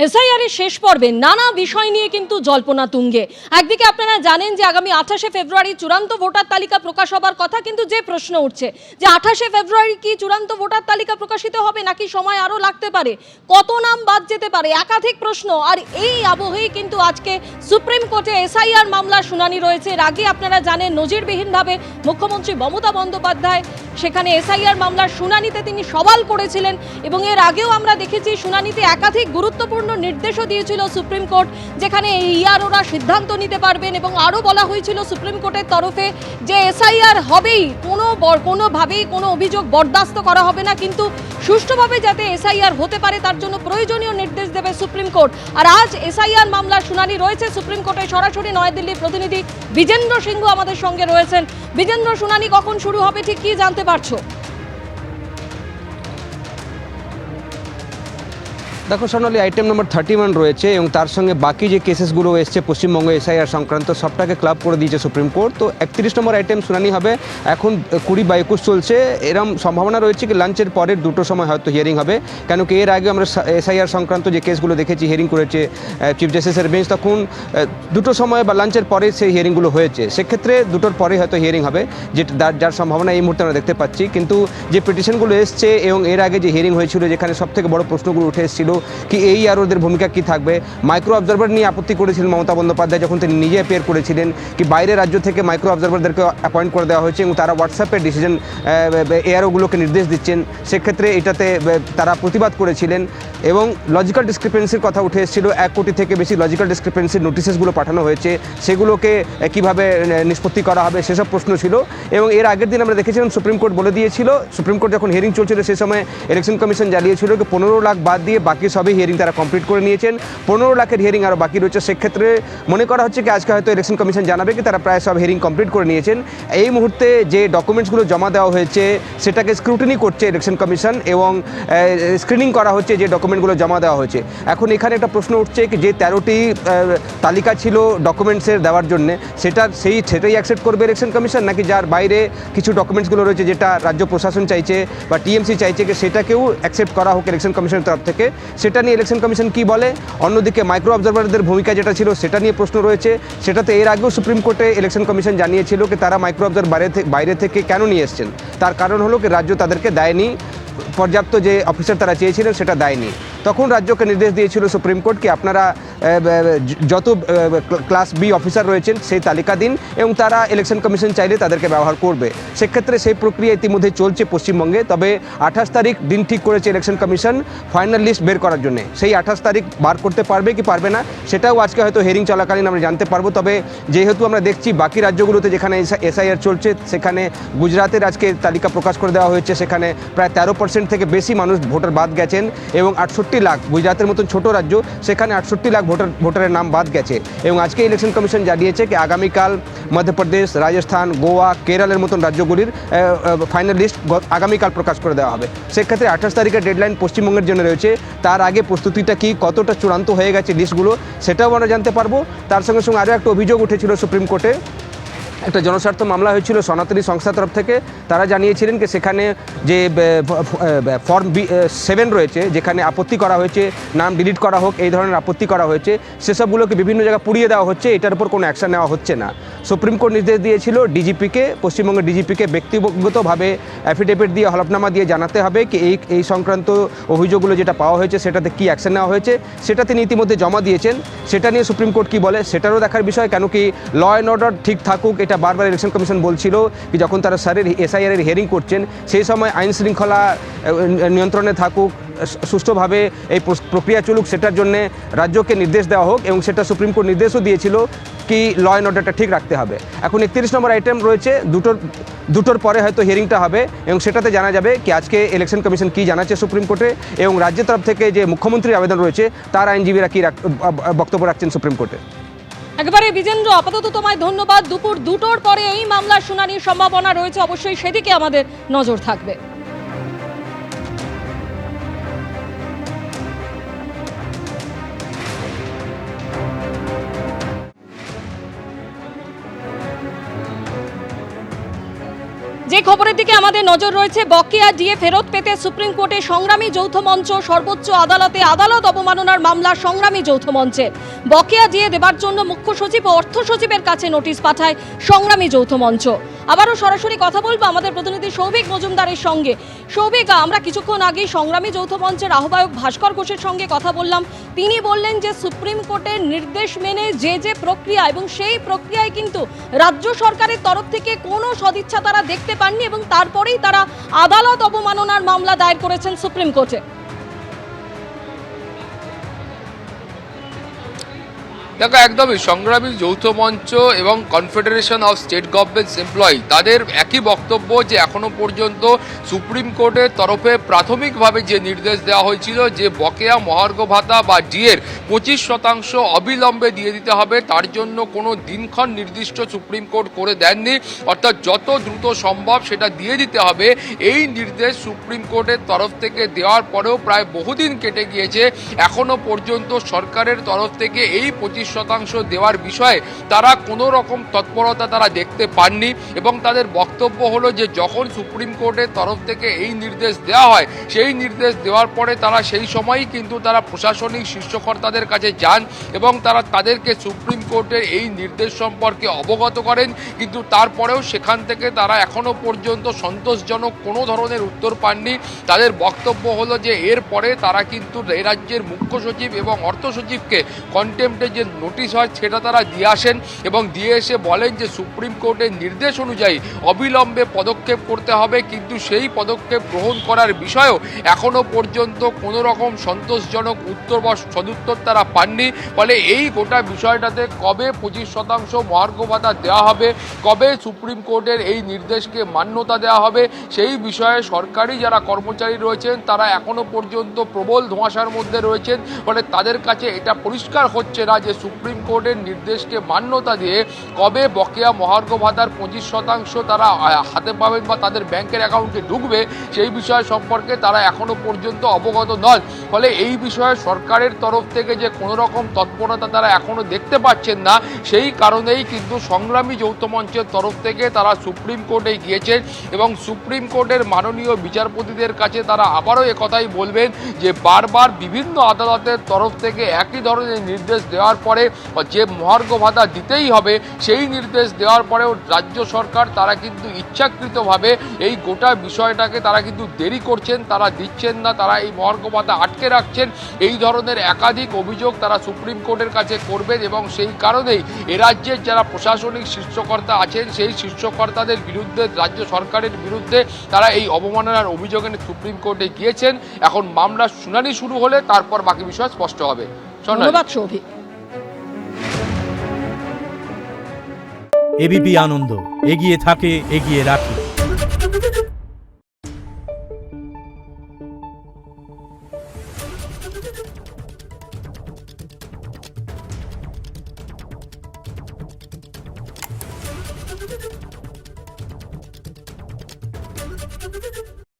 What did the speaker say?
SIR এর শেষ পর্বে নানা বিষয় নিয়ে কিন্তু জল্পনা তুঙ্গে। একদিকে আপনারা জানেন যে আগামী 28শে ফেব্রুয়ারি চূড়ান্ত ভোটার তালিকা প্রকাশ হবার কথা, কিন্তু যে প্রশ্ন উঠছে যে 28শে ফেব্রুয়ারি কি চূড়ান্ত ভোটার তালিকা প্রকাশিত হবে নাকি সময় আরও লাগতে পারে, কত নাম বাদ যেতে পারে, একাধিক প্রশ্ন। আর এই আবহেই কিন্তু আজকে সুপ্রিম কোর্টে এসআইআর মামলার শুনানি রয়েছে। এর আগে আপনারা জানেন নজিরবিহীনভাবে মুখ্যমন্ত্রী মমতা বন্দ্যোপাধ্যায় সেখানে এসআইআর মামলার শুনানিতে তিনি সওয়াল করেছিলেন, এবং এর আগেও আমরা দেখেছি শুনানিতে একাধিক গুরুত্বপূর্ণ নির্দেশও দিয়েছিল সুপ্রিম কোর্ট, যেখানে ইআরওরা সিদ্ধান্ত নিতে পারবেন। এবং আরও বলা হয়েছিল সুপ্রিম কোর্টের তরফে যে এসআইআর হবেই, কোনোভাবেই কোনো অভিযোগ বরদাস্ত করা হবে না, কিন্তু সুষ্ঠুভাবে যাতে এসআইআর হতে পারে তার জন্য প্রয়োজনীয় নির্দেশ দেবে সুপ্রিম কোর্ট। আর আজ এসআইআর মামলার শুনানি রয়েছে সুপ্রিম কোর্টে। সরাসরি নয়াদিল্লির প্রতিনিধি বিজেন্দ্র সিংহ আমাদের সঙ্গে রয়েছেন। বিজেন্দ্র, শুনানি কখন শুরু হবে, ঠিক কি জানতে পারছো? দেখো সোনালি, আইটেম নম্বর 31 রয়েছে এবং তার সঙ্গে বাকি যে কেসেসগুলো এসছে পশ্চিমবঙ্গ এসআইআর সংক্রান্ত সবটাকে ক্লাব করে দিয়েছে সুপ্রিম কোর্ট। তো 31 নম্বর আইটেম শুনানি হবে। এখন 20 বা 21 চলছে। এরম সম্ভাবনা রয়েছে কি লাঞ্চের পরের দুটোর সময় হয়তো হিয়ারিং হবে, কেন কি এর আগে আমরা এসআইআর সংক্রান্ত যে কেসগুলো দেখেছি হিয়ারিং করেছে চিফ জাস্টিসের বেঞ্চ, তখন দুটোর সময় বা লাঞ্চের পরে সেই হিয়ারিংগুলো হয়েছে। সেক্ষেত্রে দুটোর পরে হয়তো হিয়ারিং হবে, যার সম্ভাবনা এই মুহূর্তে আমরা দেখতে পাচ্ছি। কিন্তু যে পিটিশনগুলো এসছে এবং এর আগে যে হিয়ারিং হয়েছিল, যেখানে সবথেকে বড় প্রশ্নগুলো উঠে এসেছিল কি এই আর ওদের ভূমিকা কি থাকবে। মাইক্রো অবজারভার নিয়ে আপত্তি করেছিলেন মমতা বন্দ্যোপাধ্যায় যখন তিনি নিজে অ্যাপিয়ার করেছিলেন, কি বাইরের রাজ্য থেকে মাইক্রো অবজারভারদেরকে অ্যাপয়েন্ট করে দেওয়া হয়েছে এবং তারা হোয়াটসঅ্যাপে ডিসিশন এআরওগুলোকে নির্দেশ দিচ্ছেন। সেক্ষেত্রে এটাতে তারা প্রতিবাদ করেছিলেন এবং লজিক্যাল ডিসক্রিপেন্সির কথা উঠে এসেছিল। 1 কোটি থেকে বেশি লজিক্যাল ডিসক্রিপেন্সির নোটিশেসগুলো পাঠানো হয়েছে, সেগুলোকে কিভাবে নিষ্পত্তি করা হবে সেসব প্রশ্ন ছিল। এবং এর আগের দিন আমরা দেখেছিলাম সুপ্রিম কোর্ট বলে দিয়েছিল, সুপ্রিম কোর্ট যখন হিয়ারিং চলছিল সেই সময় ইলেকশন কমিশন জানিয়েছিল যে 15 লাখ বাদ দিয়ে বাকি সবই হিয়ারিং তারা কমপ্লিট করে নিয়েছেন। 15 লাখের হিয়ারিং আরও বাকি রয়েছে। সেক্ষেত্রে মনে করা হচ্ছে কি আজকে হয়তো ইলেকশন কমিশন জানাবে কি তারা প্রায় সব হিয়ারিং কমপ্লিট করে নিয়েছেন। এই মুহূর্তে যে ডকুমেন্টসগুলো জমা দেওয়া হয়েছে সেটাকে স্ক্রুটিনি করছে ইলেকশন কমিশন এবং স্ক্রিনিং করা হচ্ছে যে ডকুমেন্টগুলো জমা দেওয়া হয়েছে। এখন এখানে একটা প্রশ্ন উঠছে কি যে 13টি তালিকা ছিল ডকুমেন্টসের দেওয়ার জন্য, সেটাই অ্যাকসেপ্ট করবে ইলেকশন কমিশন, নাকি যার বাইরে কিছু ডকুমেন্টসগুলো রয়েছে যেটা রাজ্য প্রশাসন চাইছে বা টিএমসি চাইছে কি সেটাকেও অ্যাকসেপ্ট করা হোক ইলেকশন কমিশনের তরফ থেকে। সেটা নিয়ে ইলেকশন কমিশন কি বলে। অন্যদিকে মাইক্রো অবজারভারদের ভূমিকা যেটা ছিল সেটা নিয়ে প্রশ্ন রয়েছে। সেটাতে এর আগেও সুপ্রিম কোর্টে ইলেকশন কমিশন জানিয়েছিল যে তারা মাইক্রো অবজারভার বাইরে থেকে কেন নিয়ে এসছেন। তার কারণ হলো কি রাজ্য তাদেরকে দেয়নি, পর্যাপ্ত যে অফিসার তারা চেয়েছিলেন সেটা দেয়নি। তখন রাজ্যকে নির্দেশ দিয়েছিল সুপ্রিম কোর্ট কি আপনারা যত ক্লাস বি অফিসার রয়েছেন সেই তালিকা দিন এবং তারা ইলেকশন কমিশন চাইলে তাদেরকে ব্যবহার করবে। সেক্ষেত্রে সেই প্রক্রিয়া ইতিমধ্যে চলছে পশ্চিমবঙ্গে। তবে 28 তারিখ দিন ঠিক করেছে ইলেকশন কমিশন ফাইনাল লিস্ট বের করার জন্য। সেই 28 তারিখ বার করতে পারবে কি পারবে না সেটাও আজকে হয়তো হিয়ারিং চলাকালীন আমরা জানতে পারবো। তবে যেহেতু আমরা দেখছি বাকি রাজ্যগুলোতে যেখানে এসআইআর চলছে, সেখানে গুজরাতের আজকে তালিকা প্রকাশ করে দেওয়া হয়েছে, সেখানে প্রায় 13% থেকে বেশি মানুষ ভোটার বাদ গেছেন এবং 68 লাখ, গুজরাতের মতন ছোট রাজ্য সেখানে 68 লাখ ভোটারের নাম বাদ গেছে। এবং আজকে ইলেকশন কমিশন জানিয়েছে কি আগামীকাল মধ্যপ্রদেশ, রাজস্থান, গোয়া, কেরলের মতন রাজ্যগুলির ফাইনাল লিস্ট আগামীকাল প্রকাশ করে দেওয়া হবে। সেক্ষেত্রে 28 তারিখের ডেডলাইন পশ্চিমবঙ্গের জন্য রয়েছে। তার আগে প্রস্তুতিটা কি, কতটা চূড়ান্ত হয়ে গেছে লিস্টগুলো সেটাও আমরা জানতে পারবো। তার সঙ্গে সঙ্গে আরও একটা অভিযোগ উঠেছিল সুপ্রিম কোর্টে, একটা জনস্বার্থ মামলা হয়েছিল সনাতনী সংস্থার তরফ থেকে। তারা জানিয়েছিলেন যে সেখানে যে ফর্ম 7 রয়েছে, যেখানে আপত্তি করা হয়েছে নাম ডিলিট করা হোক এই ধরনের আপত্তি করা হয়েছে, সেসবগুলোকে বিভিন্ন জায়গায় পুড়িয়ে দেওয়া হচ্ছে, এটার উপর কোনো অ্যাকশন নেওয়া হচ্ছে না। সুপ্রিম কোর্ট নির্দেশ দিয়েছিল ডিজিপিকে, পশ্চিমবঙ্গের ডিজিপিকে ব্যক্তিগতভাবে অ্যাফিডেভিট দিয়ে হলফনামা দিয়ে জানাতে হবে কি এই সংক্রান্ত অভিযোগগুলো যেটা পাওয়া হয়েছে সেটাতে কী অ্যাকশন নেওয়া হয়েছে। সেটা তিনি ইতিমধ্যে জমা দিয়েছেন। সেটা নিয়ে সুপ্রিম কোর্ট কী বলে সেটারও দেখার বিষয়, কেন কি ল অ্যান্ড অর্ডার ঠিক থাকুক এটা বারবার ইলেকশন কমিশন বলছিল কি যখন তারা এসআইআর এর হিয়ারিং করছেন সেই সময় আইন শৃঙ্খলা নিয়ন্ত্রণে থাকুক, সুষ্ঠুভাবে এই প্রক্রিয়া চলুক, সেটার জন্য রাজ্যকে নির্দেশ দেওয়া হোক। এবং সেটা সুপ্রিম কোর্ট নির্দেশও দিয়েছিল কি ল অ্যান্ড অর্ডারটা ঠিক রাখতে হবে। এখন 31 নম্বর আইটেম রয়েছে, দুটোর পরে হয়তো হিয়ারিংটা হবে এবং সেটাতে জানা যাবে কি আজকে ইলেকশন কমিশন কী জানাচ্ছে সুপ্রিম কোর্টে এবং রাজ্যের তরফ থেকে যে মুখ্যমন্ত্রীর আবেদন রয়েছে তার আইনজীবীরা কী বক্তব্য রাখছেন সুপ্রিম কোর্টে। একেবারে বিজেন্দ্র, আপাতত তোমায় ধন্যবাদ। দুপুর 2টোর পরে এই মামলার শুনানির সম্ভাবনা রয়েছে, অবশ্যই সেদিকে আমাদের নজর থাকবে। যে এই খবরের দিকে আমাদের নজর রয়েছে। বকেয়া ডিএ ফেরত পেতে সুপ্রিম কোর্টে সংগ্রামী যৌথ মঞ্চ, সর্বোচ্চ আদালতে আদালত অবমাননার মামলা সংগ্রামী যৌথ মঞ্চে। বকেয়া ডিএ দেবার জন্য মুখ্য সচিব ও অর্থ সচিবের কাছে নোটিশ পাঠায় সংগ্রামী যৌথ মঞ্চ। আবারও সরাসরি কথা বলবো আমাদের প্রতিনিধি সৌভিক মজুমদারের সঙ্গে। সৌভিক, আমরা কিছুক্ষণ আগেই সংগ্রামী যৌথ মঞ্চের আহ্বায়ক ভাস্কর ঘোষের সঙ্গে কথা বললাম। তিনি বললেন যে সুপ্রিম কোর্টের নির্দেশ মেনে যে প্রক্রিয়া, এবং সেই প্রক্রিয়ায় কিন্তু রাজ্য সরকারের তরফ থেকে কোনো সদিচ্ছা তারা দেখতে পাননি, এবং তারপরেই তারা আদালত অবমাননার মামলা দায়ের করেছেন সুপ্রিম কোর্টে। দেখো, একদমই সংগ্রামী যৌথ মঞ্চ এবং confederation of state governments employee তাদের একই বক্তব্য যে এখনো পর্যন্ত সুপ্রিম কোর্টের তরফে প্রাথমিকভাবে যে নির্দেশ দেওয়া হয়েছিল যে বকেয়া মহার্ঘ ভাতা বা ডিএর 25% অবিলম্বে দিয়ে দিতে হবে, তার জন্য কোনো দিনক্ষণ নির্দিষ্ট সুপ্রিম কোর্ট করে দেননি। অর্থাৎ যত দ্রুত সম্ভব সেটা দিয়ে দিতে হবে, এই নির্দেশ সুপ্রিম কোর্টের তরফ থেকে দেওয়ার পরেও প্রায় বহুদিন কেটে গিয়েছে। এখনো পর্যন্ত সরকারের তরফ থেকে এই 25% দেওয়ার বিষয়ে তারা কোনো রকম তৎপরতা তারা দেখতে পাননি, এবং তাদের বক্তব্য হলো যে যখন সুপ্রিম কোর্টের তরফ থেকে এই নির্দেশ দেওয়া হয়, সেই নির্দেশ দেওয়ার পরে তারা সেই সময়ই কিন্তু তারা প্রশাসনিক শীর্ষকর্তাদের কাছে যান এবং তারা তাদেরকে সুপ্রিম কোর্টের এই নির্দেশ সম্পর্কে অবগত করেন। কিন্তু তারপরেও সেখান থেকে তারা এখনো পর্যন্ত সন্তোষজনক কোনো ধরনের উত্তর পাননি। তাদের বক্তব্য হলো যে এরপরে তারা কিন্তু এই রাজ্যের মুখ্য সচিব এবং অর্থ সচিবকে কন্টেম্পটে যে নোটিশ হয় সেটা তারা দিয়ে আসেন, এবং দিয়ে এসে বলেন যে সুপ্রিম কোর্টের নির্দেশ অনুযায়ী অবিলম্বে পদক্ষেপ করতে হবে, কিন্তু সেই পদক্ষেপ গ্রহণ করার বিষয়েও এখনো পর্যন্ত কোনো রকম সন্তোষজনক উত্তর বা সদুত্তর তারা পাননি। ফলে এই গোটা বিষয়টাতে কবে 25% মহার্ঘ ভাতা দেওয়া হবে, কবে সুপ্রিম কোর্টের এই নির্দেশকে মান্যতা দেওয়া হবে, সেই বিষয়ে সরকারি যারা কর্মচারী রয়েছেন তারা এখনো পর্যন্ত প্রবল ধোঁয়াশার মধ্যে রয়েছেন। ফলে তাদের কাছে এটা পরিষ্কার হচ্ছে না যে সুপ্রিম কোর্টের নির্দেশকে মান্যতা দিয়ে কবে বকেয়া মহার্ঘ ভাতার 25% তারা হাতে পাবেন বা তাদের ব্যাংকের অ্যাকাউন্টে ঢুকবে, সেই বিষয় সম্পর্কে তারা এখনো পর্যন্ত অবগত নন। ফলে এই বিষয়ে সরকারের তরফ থেকে যে কোনো রকম তৎপরতা তারা এখনো দেখতে পাচ্ছেন না, সেই কারণেই কিন্তু সংগ্রামী যৌথ মঞ্চের তরফ থেকে তারা সুপ্রিম কোর্টে গিয়েছেন, এবং সুপ্রিম কোর্টের মাননীয় বিচারপতিদের কাছে তারা আবারও একথাই বলবেন যে বারবার বিভিন্ন আদালতের তরফ থেকে একই ধরনের নির্দেশ দেওয়ার পরে যে মহার্ঘ ভাতা দিতেই হবে, সেই নির্দেশ দেওয়ার পরেও রাজ্য সরকার তারা কিন্তু ইচ্ছাকৃতভাবে এই গোটা বিষয়টাকে তারা কিন্তু দেরি করছেন, তারা দিচ্ছেন না, তারা এই মহার্ঘ ভাতা আটকে রাখছেন। এই ধরনের একাধিক অভিযোগ তারা সুপ্রিম কোর্টের কাছে করবেন, এবং সেই কারণেই এ রাজ্যের যারা প্রশাসনিক শীর্ষকর্তা আছেন সেই শীর্ষকর্তাদের বিরুদ্ধে, রাজ্য সরকারের বিরুদ্ধে তারা এই অবমাননার অভিযোগে সুপ্রিম কোর্টে গিয়েছেন। এখন মামলার শুনানি শুরু হলে তারপর বাকি বিষয় স্পষ্ট হবে। ধন্যবাদ সৌভিক। এবিপি আনন্দ, এগিয়ে থাকে, এগিয়ে রাখে।